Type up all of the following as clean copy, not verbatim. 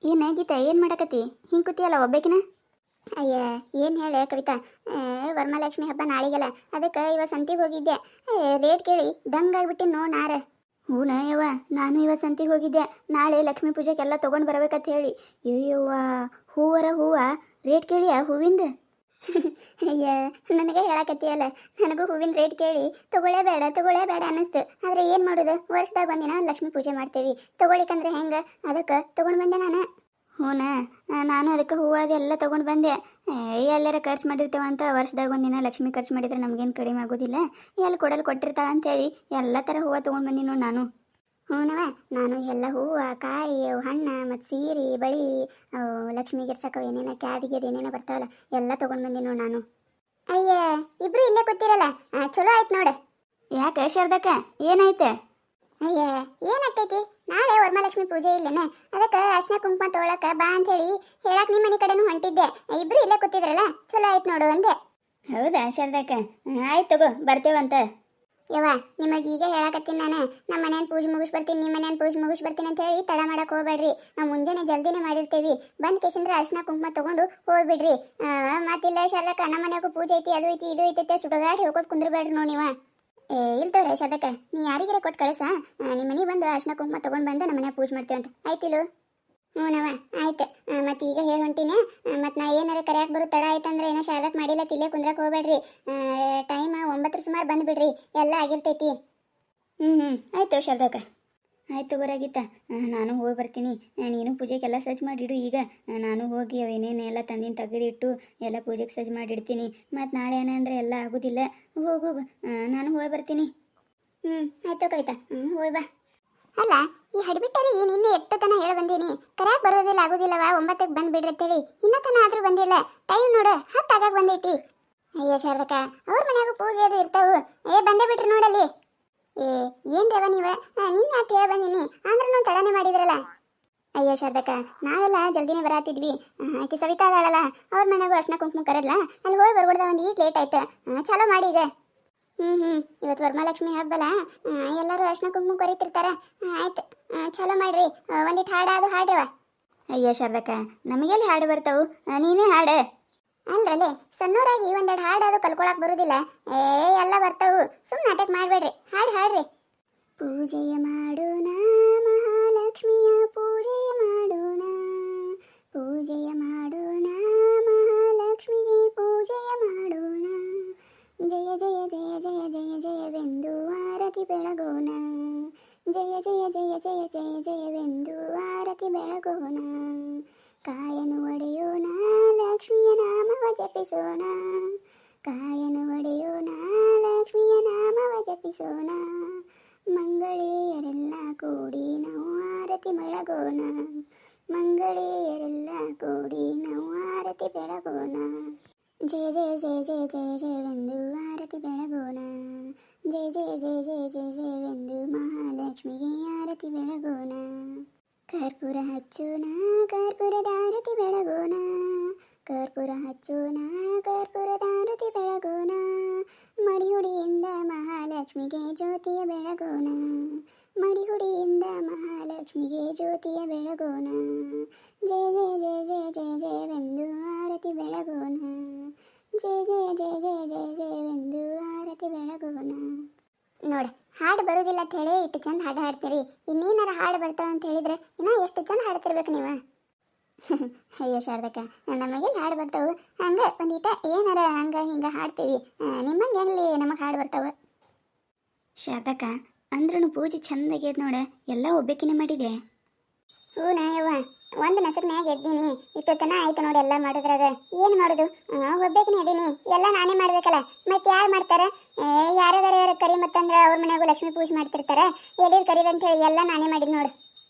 ಏನು ಗೀತಾ ಏನು ಮಾಡಕತ್ತಿ ಹಿಂಗೆ ಕೂತಿಯಲ್ಲ ಒಬ್ಬೇಕಿನ? ಅಯ್ಯ ಏನು ಹೇಳ ಕವಿತಾ, ವರಮಹಾಲಕ್ಷ್ಮಿ ಹಬ್ಬ ನಾಳಿಗಲ್ಲ, ಅದಕ್ಕೆ ಇವ ಸಂತಿಗೆ ಹೋಗಿದ್ದೆ. ರೇಟ್ ಕೇಳಿ ದಂಗಾಗ್ಬಿಟ್ಟು ನೋ ನಾರ. ಹೂನ ಯವ್ವ, ನಾನು ಇವ ಸಂತಿಗೆ ಹೋಗಿದ್ದೆ. ನಾಳೆ ಲಕ್ಷ್ಮೀ ಪೂಜೆಗೆಲ್ಲ ತೊಗೊಂಡು ಬರ್ಬೇಕಂತ ಹೇಳಿ. ಅಯ್ಯವ್ವ, ಹೂವರ ಹೂವ ರೇಟ್ ಕೇಳಿಯ ಹೂವಿಂದ? ಅಯ್ಯ, ನನಗೆ ಹೇಳಕತ್ತೀಯಲ್ಲ, ನನಗೂ ಹೂವಿನ ರೇಟ್ ಕೇಳಿ ತಗೊಳ್ಳೇ ಬೇಡ ಅನ್ನಿಸ್ತು. ಆದರೆ ಏನು ಮಾಡೋದು, ವರ್ಷದಾಗ ಒಂದಿನ ಲಕ್ಷ್ಮೀ ಪೂಜೆ ಮಾಡ್ತೇವೆ, ತಗೊಳ್ಳಿಕ್ಕಂದ್ರೆ ಹೆಂಗೆ, ಅದಕ್ಕೆ ತೊಗೊಂಡು ಬಂದೆ ನಾನು. ಹೂನಾ, ನಾನು ಅದಕ್ಕೆ ಹೂವು ಅದೆಲ್ಲ ತೊಗೊಂಡು ಬಂದೆ. ಎಲ್ಲರ ಖರ್ಚು ಮಾಡಿರ್ತೇವೆ ಅಂತ ವರ್ಷದಾಗ ಒಂದಿನ ಲಕ್ಷ್ಮಿ ಖರ್ಚು ಮಾಡಿದ್ರೆ ನಮಗೇನು ಕಡಿಮೆ ಆಗೋದಿಲ್ಲ, ಎಲ್ಲಿ ಕೊಡಲು ಕೊಟ್ಟಿರ್ತಾಳೆ ಅಂತೇಳಿ ಎಲ್ಲ ಥರ ಹೂವು ತೊಗೊಂಡು ಬಂದೀನಿ ನೋಡಿ ನಾನು. ಹೂನವ, ನಾನು ಎಲ್ಲ ಹೂವು, ಕಾಯಿ, ಹಣ್ಣು ಮತ್ತು ಸೀರೆ, ಬಳಿ, ಲಕ್ಷ್ಮಿಗೆ ಇರ್ಸಕ್ಕೆ ಏನೇನೋ ಕ್ಯಾದಿಗೆ ಏನೇನೋ ಬರ್ತಾವಲ್ಲ ಎಲ್ಲ ತೊಗೊಂಡು ಬಂದೀನಿ ನೋಡಿ ನಾನು. ಅಯ್ಯ, ಇಬ್ರು ಇಲ್ಲೇ ಕೂತಿರಲ್ಲ, ಚಲೋ ಆಯ್ತು ನೋಡು. ಯಾಕೆ ಶಾರದಕ್ಕ, ಏನಾಯ್ತು? ಅಯ್ಯ, ಏನಾಗ್ತೈತಿ, ನಾಳೆ ವರಮಹಾಲಕ್ಷ್ಮಿ ಪೂಜೆ ಇಲ್ಲೇನ, ಅದಕ್ಕೆ ಅರ್ಶಿನ ಕುಂಕುಮ ತೊಗೊಳಕ್ಕೆ ಬಾ ಅಂತ ಹೇಳಕ್ಕೆ ನಿಮ್ಮ ಮನೆ ಕಡೆನೂ ಹೊಂಟಿದ್ದೆ. ಇಬ್ರು ಇಲ್ಲೇ ಕೂತಿದ್ರಲ್ಲ, ಚಲೋ ಆಯ್ತು ನೋಡು ಅಂದೆ. ಹೌದಾ ಶಾರದಕ್ಕ, ಆಯ್ತು ತಗೋ ಬರ್ತೇವಂತ. ಯವ್ವ, ನಿಮಗೆ ಈಗ ಹೇಳಕತ್ತೀನಿ ನಾನು, ನಮ್ಮ ಮನೇನ ಪೂಜೆ ಮುಗಿಸ್ ಬರ್ತೀನಿ, ನಿಮ್ಮ ಮನೇನ ಪೂಜೆ ಮುಗಿಸ್ ಬರ್ತೀನಿ ಅಂತ ಹೇಳಿ ತಡ ಮಾಡಕ್ಕೆ ಹೋಗ್ಬೇಡ್ರಿ. ನಾವು ಮುಂಜಾನೆ ಜಲ್ದಿನೇ ಮಾಡಿರ್ತೀವಿ, ಬಂದು ಕೇಸಂದ್ರೆ ಅರ್ಶಿನ ಕುಂಕುಮ ತೊಗೊಂಡು ಹೋಗ್ಬಿಡ್ರಿ. ಮತ್ತಿಲ್ಲ ಶಾರದಕ್ಕ, ನಮ್ಮ ಮನೆಯಾಗೂ ಪೂಜೆ ಐತಿ, ಅದು ಐತಿ ಇದು ಐತಿ ಸುಡಗಾಡಿ ಹೇಳ್ಕೊತ ಕುಂದ್ರಬೇಡ್ರಿ ನೋಡಿ ನೀವು. ಇಲ್ತವ್ರೆ ಶಾರದಕ್ಕ, ನೀ ಯಾರಿಗಾರ ಕೊಟ್ಟು ಕಳಿಸ, ನಿಮ್ಮ ಮನೆಗೆ ಬಂದು ಅರ್ಶಿನ ಕುಂಕುಮ ತೊಗೊಂಡು ಬಂದು ನಮ್ಮ ಮನೆಯಾಗ ಪೂಜೆ ಮಾಡ್ತೇವಂತ, ಆಯ್ತಿಲ್ಲ? ಹ್ಞೂನವ, ಆಯ್ತು. ಮತ್ತು ಈಗ ಹೇಳಿ ಹೊಂಟೀನಿ, ಮತ್ತು ನಾ ಏನಾರ ಕರೆಯಕ್ಕೆ ಬರೋ ತಡ ಆಯ್ತಂದ್ರೆ ಏನೋ ಶಾರದಕ್ಕೆ ಮಾಡಿಲ್ಲ ತಿಲ್ಲೇ ಕುಂದ್ರಕ್ಕೆ ಹೋಗ್ಬೇಡ್ರಿ. ಟೈಮ್ 9 ಸುಮಾರು ಬಂದುಬಿಡ್ರಿ, ಎಲ್ಲ ಆಗಿರ್ತೈತಿ. ಆಯ್ತು ಶಾರದಕ್ಕ, ಆಯ್ತು ಬರಾಗಿತ್ತ. ನಾನು ಹೋಗಿ ಬರ್ತೀನಿ, ನೀನು ಪೂಜೆಗೆಲ್ಲ ಸಜ್ಜು ಮಾಡಿಡು. ಈಗ ನಾನು ಹೋಗಿ ಅವೇನೇನು ಎಲ್ಲ ತಂದಿನ ತೆಗೆದಿಟ್ಟು ಎಲ್ಲ ಪೂಜೆಗೆ ಸಜ್ಜು ಮಾಡಿಡ್ತೀನಿ. ಮತ್ತು ನಾಳೆ ಏನಂದ್ರೆ ಎಲ್ಲ ಆಗೋದಿಲ್ಲ. ಹೋಗು, ನಾನು ಹೋಗಿ ಬರ್ತೀನಿ. ಆಯ್ತು ಕವಿತಾ, ಹೋಗಿ ಬಾ. ಅಲ್ಲ, ಈ ಹಡ್ಬಿಟ್ಟರೆ ನಿನ್ನೆ ಎಷ್ಟು ತನ ಹೇಳಿ ಬಂದೀನಿ, ಕರೆಯಾಕೆ ಬರೋದಿಲ್ಲ ಆಗೋದಿಲ್ಲವಾ, 9ಕ್ಕೆ ಬಂದುಬಿಡ್ರಿ ಅಂತೇಳಿ. ಇನ್ನೂ ತನ ಆದರೂ ಬಂದಿಲ್ಲ, ಟೈಮ್ ನೋಡು 10 ಆಗಾಗ ಬಂದೈತಿ. ಅಯ್ಯೋ ಶಾರದಕ್ಕ, ಅವ್ರ ಮನ್ಯಾಗ ಪೂಜೆ ಅದು ಇರ್ತಾವು, ಬಂದೇ ಬಿಟ್ರಿ ನೋಡಲ್ಲಿ. ಏನು ರೇವ ನೀವು, ನಿನ್ನೆ ಅಷ್ಟು ಹೇಳಿ ಬಂದೀನಿ ಅಂದ್ರೆ ನಾವು ತಡನೆ ಮಾಡಿದ್ರಲ್ಲ. ಅಯ್ಯೋ ಶಾರದಕ್ಕ, ನಾವೆಲ್ಲ ಜಲ್ದಿನೇ ಬರಾತಿದ್ವಿ. ಆಕೆ ಸವಿತಾ ಅದಾಳಲ್ಲ, ಅವ್ರ ಮನೆಯಾಗೂ ಅರ್ಶಿನ ಕುಂಕುಮ ಕರೆದ್ಲ, ಅಲ್ಲಿ ಹೋಗಿ ಬರ್ಬಿಡ್ದ, ಒಂದು ಈಟ್ ಲೇಟ್ ಆಯ್ತು. ಚಲೋ ಮಾಡಿ ಈಗ. ಇವತ್ತು ವರಮಹಾಲಕ್ಷ್ಮಿ ಹಬ್ಬಲ್ಲ, ಎಲ್ಲರೂ ಅರ್ಶಿನ ಕುಂಕುಮ ಕರಿತಿರ್ತಾರೆ. ಆಯ್ತು, ಚಲೋ ಮಾಡ್ರಿ. ಒಂದಿಟ್ಟು ಹಾಡು ಹಾಡ್ರವ. ಅಯ್ಯೋ ಶಾರದಕ್ಕ, ನಮಗೆಲ್ಲಿ ಹಾಡು ಬರ್ತಾವು, ನೀನೇ ಹಾಡು. ಅಲ್ರಲ್ಲಿ ಸಣ್ಣೂರಾಗಿ ಒಂದೆರಡು ಹಾಡು ಅದು ಕಲ್ಕೊಳಕ್ಕೆ ಬರುವುದಿಲ್ಲ, ಎಲ್ಲ ಬರ್ತಾವು. ಸುಮ್ಮನೆ ನಾಟಕ ಮಾಡಬೇಡ್ರಿ, ಹಾಡ್ರಿ. ಪೂಜೆಯ ಮಾಡೋಣ ಮಹಾಲಕ್ಷ್ಮಿಯ ಪೂಜೆಯ ಮಾಡೋಣ, ಪೂಜೆಯ ಮಾಡೋಣ ಮಹಾಲಕ್ಷ್ಮಿಗೆ ಪೂಜೆಯ ಮಾಡೋಣ, ಜಯ ಜಯ ಜಯ ಜಯ ಜಯ ಜಯವೆಂದು ಆರತಿ ಬೆಳಗೋಣ, ಜಯ ಜಯ ಜಯ ಜಯ ಜಯ ಜಯವೆಂದು ಆರತಿ ಬೆಳಗೋಣ, ಕಾಯನು ಒಡೆಯೋಣ ಲಕ್ಷ್ಮಿಯ ನಾಮವ ಜಪಿಸೋಣ, ಕಾಯನು ಒಡೆಯೋಣ ಲಕ್ಷ್ಮಿಯ ನಾಮವ ಜಪಿಸೋಣ, ಮಂಗಳೆಯರೆಲ್ಲ ಕೂಡಿ ನಾವು ಆರತಿ ಬೆಳಗೋಣ, ಮಂಗಳೆಯರೆಲ್ಲ ಕೂಡಿ ನಾವು ಆರತಿ ಬೆಳಗೋಣ, ಜಯ ಜಯ ಜಯ ಜಯ ಜಯ ಜಯವೆಂದು ಆರತಿ ಬೆಳಗೋಣ, ಜಯ ಜಯ ಜಯ ಜಯ ಜಯ ಜಯವೆಂದು ಮಹಾಲಕ್ಷ್ಮಿಗೆ ಆರತಿ ಬೆಳಗೋಣ, ಕರ್ಪೂರ ಹಚ್ಚೋಣ ಕರ್ಪೂರದ ಆರತಿ ಬೆಳಗೋಣ, ಕರ್ಪೂರ ಹಚ್ಚೋಣ ಕರ್ಪೂರದ ಆರತಿ ಬೆಳಗೋಣ, ಮಡಿಹುಡಿಯಿಂದ ಮಹಾಲಕ್ಷ್ಮಿಗೆ ಜ್ಯೋತಿಯ ಬೆಳಗೋಣ, ಮಡಿಹುಡಿಯಿಂದ ಮಹಾಲಕ್ಷ್ಮಿಗೆ ಜ್ಯೋತಿಯ ಬೆಳಗೋಣ, ಜಯ ಜಯ ಜಯ ಜಯ ಜಯ ಜಯವೆಂದು ಆರತಿ ಬೆಳಗೋಣ, ಜಯ ಜಯ ಜಯ ಜಯ ಜಯ ಜಯವೆಂದು ಆರತಿ ಬೆಳಗೋಣ. ನೋಡಿ, ಹಾಡು ಬರೋದಿಲ್ಲ ಅಂತ ಹೇಳಿ ಇಷ್ಟು ಚಂದ ಹಾಡು ಹಾಡ್ತೀರಿ, ಇನ್ನೇನಾರ ಹಾಡು ಬರ್ತಾವ ಅಂತ ಹೇಳಿದ್ರೆ ಇನ್ನೂ ಎಷ್ಟು ಚಂದ ಹಾಡ್ತಿರ್ಬೇಕು ನೀವು. ಅಯ್ಯೋ ಶಾರದಕ್ಕ, ನಮಗೆ ಹಾಡು ಬರ್ತಾವೆ, ಹಂಗೆ ಒಂದೀಟ ಏನಾರ ಹಂಗೆ ಹಿಂಗೆ ಹಾಡ್ತೀವಿ, ನಿಮ್ಮಂಗೆ ಎಲ್ಲಿ ನಮಗೆ ಹಾಡು ಬರ್ತಾವೆ. ಶಾರದಕ್ಕ, ಅಂದ್ರೂ ಪೂಜೆ ಚಂದಾಗ್ಯದ ನೋಡ, ಎಲ್ಲ ಒಬ್ಬಾಕಿನೇ ಮಾಡಿದೆ. ಹೂನ ಯವ್ವ, ಒಂದು ನಸರ್ನ್ಯಾಗ ಎದ್ದೀನಿ, ಇಷ್ಟೊತ್ತನ ಆಯ್ತು ನೋಡಿ ಎಲ್ಲ ಮಾಡೋದ್ರಾಗ. ಏನು ಮಾಡೋದು, ಒಬ್ಬಾಕಿನೇ ಅದೀನಿ, ಎಲ್ಲ ನಾನೇ ಮಾಡ್ಬೇಕಲ್ಲ, ಮತ್ತೆ ಯಾರು ಮಾಡ್ತಾರೆ? ಯಾರಾದಾರ ಕರಿ ಮತ್ತಂದ್ರೆ ಅವ್ರ ಮನ್ಯಾಗೂ ಲಕ್ಷ್ಮೀ ಪೂಜೆ ಮಾಡ್ತಿರ್ತಾರೆ, ಎಲ್ಲಿರು ಕರಿದಂತ ಹೇಳಿ ಎಲ್ಲ ನಾನೇ ಮಾಡಿದ್ ನೋಡು.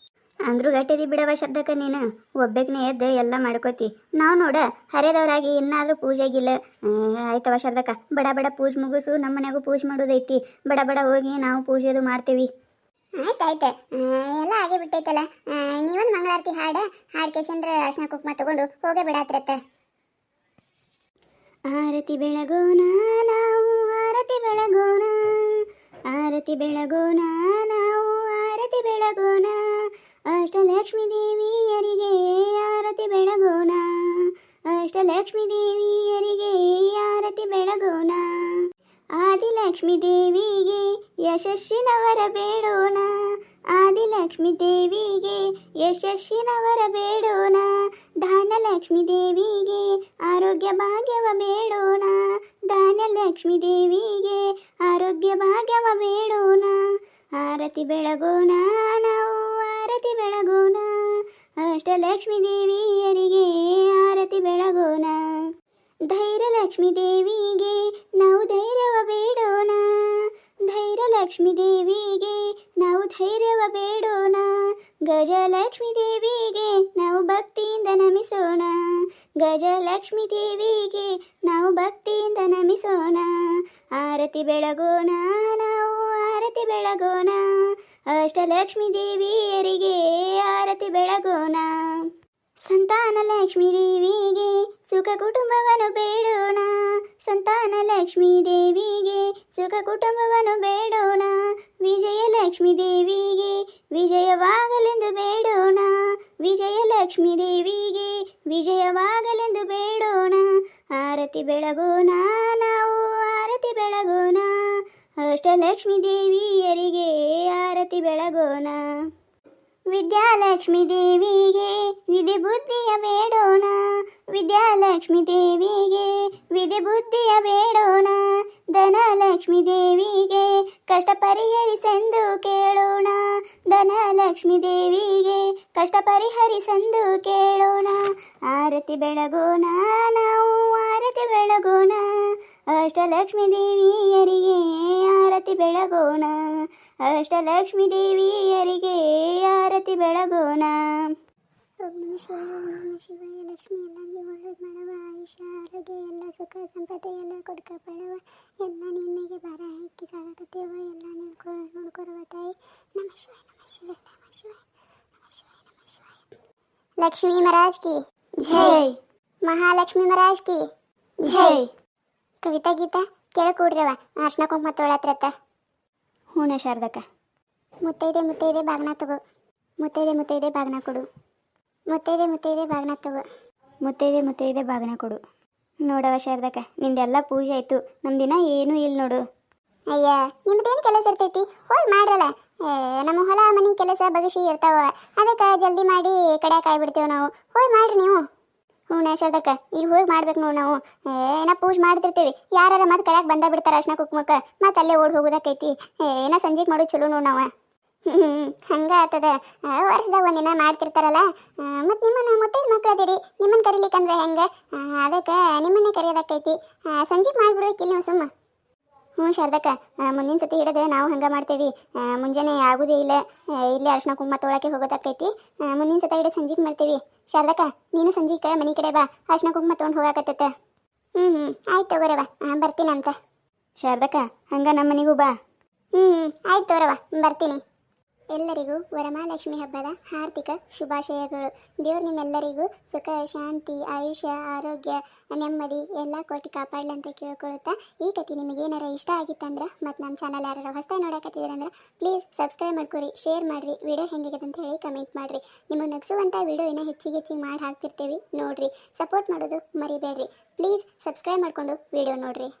ಅಂದ್ರೂ ಗಟ್ಟಿದಿ ಬಿಡವ ಶಬ್ದಕ್ಕೆ, ನೀನು ಒಬ್ಬಾಕಿನೇ ಎದ್ದು ಎಲ್ಲ ಮಾಡ್ಕೋತಿ. ನಾವು ನೋಡ ಹರಿದವರಾಗಿ ಇನ್ನಾದರೂ ಪೂಜೆಗಿಲ್ಲ. ಆಯ್ತವ ಶಬ್ದಕ್ಕ, ಬಡ ಬಡ ಪೂಜೆ ಮುಗಿಸು, ನಮ್ಮ ಮನ್ಯಾಗೂ ಪೂಜೆ ಮಾಡೋದೈತಿ, ಬಡ ಬಡ ಹೋಗಿ ನಾವು ಪೂಜೆ ಅದು ಮಾಡ್ತೀವಿ. ಆಯ್ತಾಯ್ತು, ಎಲ್ಲ ಆಗೇ ಬಿಟ್ಟೈತಲ್ಲ. ನೀವೊಂದು ಮಂಗಳಾರತಿ ಹಾಡ್ಕೇಸಂದ್ರೆ ಅರ್ಶಿನ ಕುಂಕುಮ ತಗೊಂಡು ಹೋಗೇ ಬಿಡಾತ್ರತ್ತ. ಆರತಿ ಬೆಳಗೋಣ ನಾವು ಆರತಿ ಬೆಳಗೋಣ, ಆರತಿ ಬೆಳಗೋಣ ನಾವು ಆರತಿ ಬೆಳಗೋಣ, ಅಷ್ಟಲಕ್ಷ್ಮೀ ದೇವಿಯರಿಗೆ ಅಷ್ಟಲಕ್ಷ್ಮೀ ದೇವಿಯರಿಗೆ ಆರತಿ ಬೆಳಗೋಣ. ಆದಿಲಕ್ಷ್ಮೀ ದೇವಿಗೆ ಯಶಸ್ಸಿನವರ ಬೇಡೋಣ. ಆದಿಲಕ್ಷ್ಮೀ ದೇವಿಗೆ ಯಶಸ್ಸಿನವರ ಬೇಡೋಣ. ಧಾನ್ಯಲಕ್ಷ್ಮೀ ದೇವಿಗೆ ಆರೋಗ್ಯ ಭಾಗ್ಯವ ಬೇಡೋಣ. ಧಾನ್ಯಲಕ್ಷ್ಮೀ ದೇವಿಗೆ ಆರೋಗ್ಯ ಭಾಗ್ಯವ ಬೇಡೋಣ. ಆರತಿ ಬೆಳಗೋಣ, ನಾವು ಆರತಿ ಬೆಳಗೋಣ. ಅಷ್ಟಲಕ್ಷ್ಮೀ ದೇವಿಯರಿಗೆ ಆರತಿ ಬೆಳಗೋಣ. ಧೈರ್ಯಲಕ್ಷ್ಮೀ ದೇವಿಗೆ ನಾವು ಧೈರ್ಯವ ಬೇಡೋಣ. ಧೈರ್ಯಲಕ್ಷ್ಮೀ ದೇವಿಗೆ ನಾವು ಧೈರ್ಯವ ಬೇಡೋಣ. ಗಜಲಕ್ಷ್ಮೀ ದೇವಿಗೆ ನಾವು ಭಕ್ತಿಯಿಂದ ನಮಿಸೋಣ. ಗಜಲಕ್ಷ್ಮೀ ದೇವಿಗೆ ನಾವು ಭಕ್ತಿಯಿಂದ ನಮಿಸೋಣ. ಆರತಿ ಬೆಳಗೋಣ, ನಾವು ಆರತಿ ಬೆಳಗೋಣ. ಅಷ್ಟಲಕ್ಷ್ಮೀ ದೇವಿಯರಿಗೆ ಆರತಿ ಬೆಳಗೋಣ. ಸಂತಾನ ಲಕ್ಷ್ಮೀ ದೇವಿಗೆ ಸುಖ ಕುಟುಂಬವನ್ನು ಬೇಡೋಣ. ಸಂತಾನ ಲಕ್ಷ್ಮೀ ದೇವಿಗೆ ಸುಖ ಕುಟುಂಬವನ್ನು ಬೇಡೋಣ. ವಿಜಯಲಕ್ಷ್ಮೀ ದೇವಿಗೆ ವಿಜಯವಾಗಲೆಂದು ಬೇಡೋಣ. ವಿಜಯಲಕ್ಷ್ಮೀ ದೇವಿಗೆ ವಿಜಯವಾಗಲೆಂದು ಬೇಡೋಣ. ಆರತಿ ಬೆಳಗೋಣ, ನಾವು ಆರತಿ ಬೆಳಗೋಣ. ಅಷ್ಟಲಕ್ಷ್ಮೀ ದೇವಿಯರಿಗೆ ಆರತಿ ಬೆಳಗೋಣ. ವಿದ್ಯಾಲಕ್ಷ್ಮೀ ದೇವಿಗೆ ವಿಧಿ ಬುದ್ಧಿಯ ಬೇಡೋಣ. ವಿದ್ಯಾಲಕ್ಷ್ಮೀ ದೇವಿಗೆ ವಿಧಿ ಬುದ್ಧಿಯ ಬೇಡೋಣ. ಧನಲಕ್ಷ್ಮೀ ದೇವಿಗೆ ಕಷ್ಟ ಪರಿಹರಿಸೆಂದು ಕೇಳೋಣ. ಧನಲಕ್ಷ್ಮೀ ದೇವಿಗೆ ಕಷ್ಟ ಪರಿಹರಿಸೆಂದು ಕೇಳೋಣ. ಆರತಿ ಬೆಳಗೋಣ, ನಾವು ಆರತಿ ಬೆಳಗೋಣ. ಅಷ್ಟಲಕ್ಷ್ಮೀ ದೇವಿಯರಿಗೆ ಆರತಿ ಬೆಳಗೋಣ. ಅಷ್ಟಲಕ್ಷ್ಮೀ ದೇವಿಯರಿಗೆ ಆರತಿ ಬೆಳಗೋಣ. ಓಂ ನಮಃ ಶಿವಾಯ, ಓಂ ನಮಃ ಶಿವಾಯ. ಲಕ್ಷ್ಮಿ ಎಲ್ಲರಿಗೆ ಒಳ್ಳೇದು ಮಾಡವ. ಆಯುಷ್ಯ ಆರೋಗ್ಯ ಎಲ್ಲ ಸುಖ ಸಂಪತ್ತು ಎಲ್ಲ ಕೊಡ್ಕ ಪಡವ. ಎಲ್ಲ ನಿನ್ನೆಗೆ ಬರ ಹೆಕ್ಕಿ ಸಾಗಕತ್ತೀವ. ಎಲ್ಲ ನೋಡ್ಕೊರವ ತಾಯಿ. ನಮಃ ಶಿವಾಯ, ನಮಃ ಶಿವಾಯ, ನಮಃ ಶಿವಾಯ, ನಮಃ ಶಿವಾಯ, ನಮಃ ಶಿವಾಯ. ಲಕ್ಷ್ಮೀ ಮಹಾರಾಜ್ ಕಿ ಜೈ. ಮಹಾಲಕ್ಷ್ಮಿ ಮಹಾರಾಜ್ ಕಿ ಜೈ. ಕವಿತಾ ಗೀತಾ ಕೇಳಕೂಡ್ರವ. ಅರ್ಶನ ಕುಂಕುಮ ತೊಳತ್ರತ್ತ. ಹೂನ ಶಾರದಕ್ಕ. ಮುತ್ತೈದೆ ಮುತ್ತೈದೆ ಬಾಗ್ನ ತಗೋ. ಮುತ್ತೈದೆ ಮುತ್ತೈದೆ ಬಾಗ್ನ ಕೊಡು. ಮುತ್ತೈದೆ ಮುತ್ತೈದೆ ಬಾಗ್ನ ತಗೋ. ಮುತ್ತೈದೆ ಮುತ್ತೈದೆ ಬಾಗ್ನ ಕೊಡು. ನೋಡವ ಶಾರದಕ್ಕ, ನಿಂದೆಲ್ಲ ಪೂಜೆ ಆಯಿತು, ನಮ್ದಿನ ಏನೂ ಇಲ್ಲ ನೋಡು. ಅಯ್ಯ, ನಿಮ್ದೇನು ಕೆಲಸ ಇರ್ತೈತಿ, ಹೋಗಿ ಮಾಡ್ರಲ್ಲ. ನಮ್ಮ ಹೊಲ ಮನೆ ಕೆಲಸ ಬಗಸಿ ಇರ್ತಾವ, ಅದಕ್ಕೆ ಜಲ್ದಿ ಮಾಡಿ ಕಡ್ಯಾಕ ಆಗ್ಬಿಡ್ತೇವೆ ನಾವು. ಹೋಗಿ ಮಾಡ್ರಿ ನೀವು. ಹ್ಞೂ ಶಾರದಕ್ಕ, ಈಗ ಹೋಗಿ ಮಾಡ್ಬೇಕು ನೋಡಿ ನಾವು. ಏನೋ ಪೂಜೆ ಮಾಡ್ತಿರ್ತೀವಿ, ಯಾರು ಮತ್ತೆ ಕರ್ಯಾಕೆ ಬಂದ ಬಿಡ್ತಾರೆ ಅರ್ಶನ ಕುಂಕುಮಕ್ಕೆ, ಮತ್ತೆ ಅಲ್ಲೇ ಓಡಿ ಹೋಗೋದಕ್ಕೈತಿ. ಏನೋ ಸಂಜೆಗೆ ಮಾಡೋದು ಚಲೋ ನೋಡಿ ನಾವು. ಹಂಗೆ ಆಗ್ತದ. ವರ್ಷದಾಗ ಒಂದಿನ ಮಾಡ್ತಿರ್ತಾರಲ್ಲ, ಮತ್ತು ನಿಮ್ಮನ್ನು ಮುತ್ತೈದು ಮಕ್ಳು ಅದೀರಿ, ನಿಮ್ಮನ್ನು ಕರೀಲಿಕ್ಕಂದ್ರೆ ಹೆಂಗೆ? ಅದಕ್ಕೆ ನಿಮ್ಮನ್ನೇ ಕರೆಯೋದಕ್ಕೈತಿ. ಸಂಜೆಗೆ ಮಾಡಿಬಿಡ್ಬೇಕಿಲ್ಲ ನೀವು ಸುಮ್ಮ. ಹ್ಞೂ ಶಾರದಕ್ಕ, ಮುಂದಿನ ಸತಿ ಹಿಡಿದು ನಾವು ಹಂಗೆ ಮಾಡ್ತೇವೆ. ಮುಂಜಾನೆ ಆಗೋದೇ ಇಲ್ಲ, ಇಲ್ಲೇ ಅರ್ಶನ ಕುಂಕುಮ ತೊಗೊಳಕ್ಕೆ ಹೋಗೋದಕ್ಕೈತಿ. ಮುಂದಿನ ಸತಿ ಹಿಡಿದು ಸಂಜೆಗೆ ಮಾಡ್ತೀವಿ. ಶಾರದಕ್ಕ, ನೀನು ಸಂಜೆಗೆ ಮನೆ ಕಡೆ ಬಾ, ಅರ್ಶನ ಕುಂಕುಮ ತೊಗೊಂಡು ಹೋಗಾಕತ್ತೈತೆ. ಆಯ್ತು ತಗೋರವ, ಬರ್ತೀನಂತ. ಶಾರದಕ್ಕ, ಹಂಗೆ ನಮ್ಮ ಮನೆಗೂ ಬಾ. ಆಯ್ತು ತಗೋರವ, ಬರ್ತೀನಿ. ಎಲ್ಲರಿಗೂ ವರಮಹಾಲಕ್ಷ್ಮಿ ಹಬ್ಬದ ಹಾರ್ದಿಕ ಶುಭಾಶಯಗಳು. ದೇವ್ರು ನಿಮ್ಮೆಲ್ಲರಿಗೂ ಸುಖ ಶಾಂತಿ ಆಯುಷ್ಯ ಆರೋಗ್ಯ ನೆಮ್ಮದಿ ಎಲ್ಲ ಕೊಟ್ಟು ಕಾಪಾಡಲಿ ಅಂತ ಕೇಳ್ಕೊಳುತ್ತಾ, ಈ ಕತೆ ನಿಮಗೆ ಏನಾರ ಇಷ್ಟ ಆಗಿತ್ತಂದ್ರೆ ಮತ್ತು ನಮ್ಮ ಚಾನಲ್ ಯಾರು ಹೊಸದಾಗಿ ನೋಡಕತ್ತಿದ್ರಂದ್ರೆ ಪ್ಲೀಸ್ ಸಬ್ಸ್ಕ್ರೈಬ್ ಮಾಡ್ಕೊರಿ, ಶೇರ್ ಮಾಡಿರಿ, ವಿಡಿಯೋ ಹೆಂಗಿದೆ ಅಂತ ಹೇಳಿ ಕಮೆಂಟ್ ಮಾಡಿರಿ. ನಿಮಗೆ ನಗಿಸುವಂಥ ವಿಡಿಯೋ ಇನ್ನೂ ಹೆಚ್ಚಿಗೆ ಮಾಡಿ ಹಾಕ್ತಿರ್ತೀವಿ, ನೋಡಿರಿ. ಸಪೋರ್ಟ್ ಮಾಡೋದು ಮರಿಬೇಡ್ರಿ. ಪ್ಲೀಸ್ ಸಬ್ಸ್ಕ್ರೈಬ್ ಮಾಡಿಕೊಂಡು ವಿಡಿಯೋ ನೋಡಿರಿ.